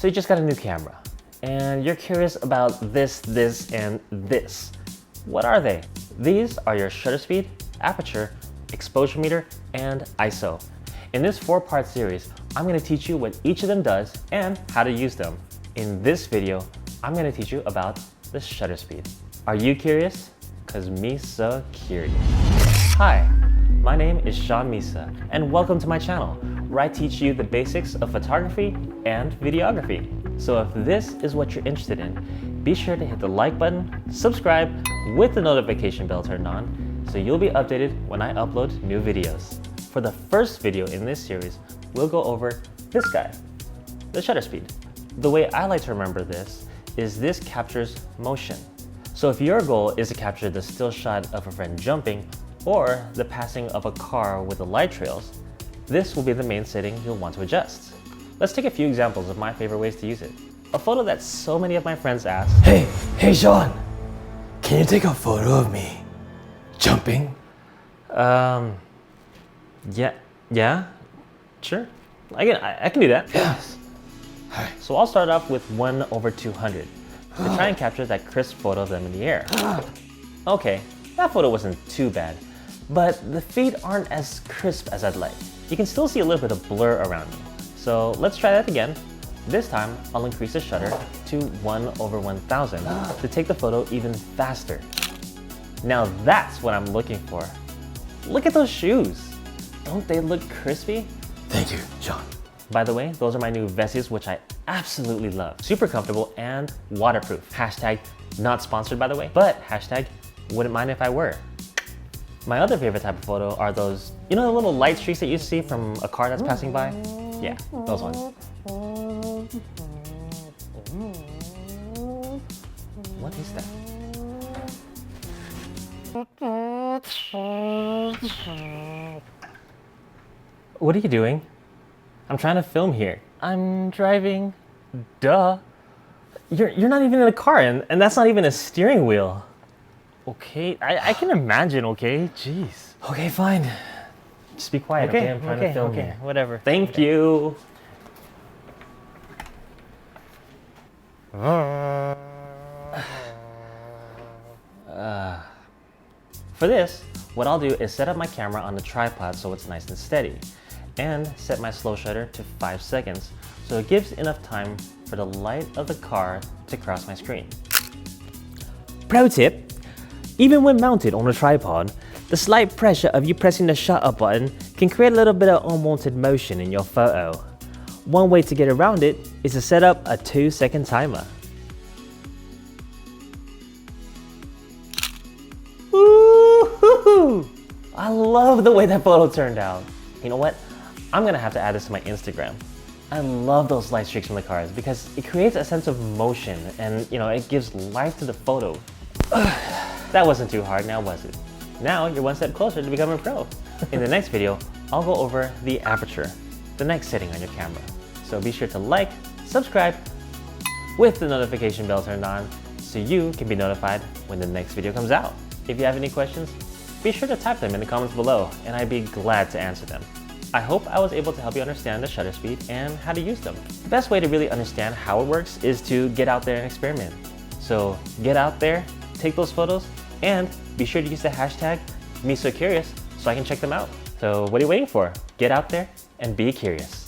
So you just got a new camera and you're curious about this, and this. What are they? These are your shutter speed, aperture, exposure meter, and ISO. In this 4-part series, I'm going to teach you what each of them does and how to use them. In this video, I'm going to teach you about the shutter speed. Are you curious? Because Misa curious. Hi, my name is Sean Misa, and welcome to my channel, where I teach you the basics of photography and videography. So if this is what you're interested in, be sure to hit the like button, subscribe with the notification bell turned on, so you'll be updated when I upload new videos. For the first video in this series, we'll go over this guy, the shutter speed. The way I like to remember this is this captures motion. So if your goal is to capture the still shot of a friend jumping or the passing of a car with the light trails, this will be the main setting you'll want to adjust. Let's take a few examples of my favorite ways to use it. A photo that so many of my friends ask, Hey Sean, can you take a photo of me jumping? Yeah, sure. I can do that. Yes. Hi. So I'll start off with 1/200 to try and capture that crisp photo of them in the air. Okay, that photo wasn't too bad, but the feet aren't as crisp as I'd like. You can still see a little bit of blur around me. So let's try that again. This time, I'll increase the shutter to 1/1000 to take the photo even faster. Now that's what I'm looking for. Look at those shoes. Don't they look crispy? Thank you, Sean. By the way, those are my new Vessies, which I absolutely love. Super comfortable and waterproof. Hashtag not sponsored, by the way, but hashtag wouldn't mind if I were. My other favorite type of photo are those, you know, the little light streaks that you see from a car that's passing by? Yeah, those ones. What is that? What are you doing? I'm trying to film here. I'm driving. Duh. You're not even in a car, and that's not even a steering wheel. Okay, I can imagine, okay? Jeez. Okay, fine. Just be quiet, okay? I'm trying to film here. Whatever. Thank you. For this, what I'll do is set up my camera on the tripod so it's nice and steady, and set my slow shutter to 5 seconds so it gives enough time for the light of the car to cross my screen. Pro tip, even when mounted on a tripod, the slight pressure of you pressing the shutter button can create a little bit of unwanted motion in your photo. One way to get around it is to set up a 2-second timer. Woo-hoo-hoo! I love the way that photo turned out. You know what? I'm gonna have to add this to my Instagram. I love those light streaks from the cars because it creates a sense of motion and, you know, it gives life to the photo. That wasn't too hard now, was it? Now you're one step closer to becoming a pro. In the next video, I'll go over the aperture, the next setting on your camera. So be sure to like, subscribe with the notification bell turned on so you can be notified when the next video comes out. If you have any questions, be sure to type them in the comments below and I'd be glad to answer them. I hope I was able to help you understand the shutter speed and how to use them. The best way to really understand how it works is to get out there and experiment. So get out there, take those photos, and be sure to use the hashtag MisaCurious so I can check them out. So what are you waiting for? Get out there and be curious.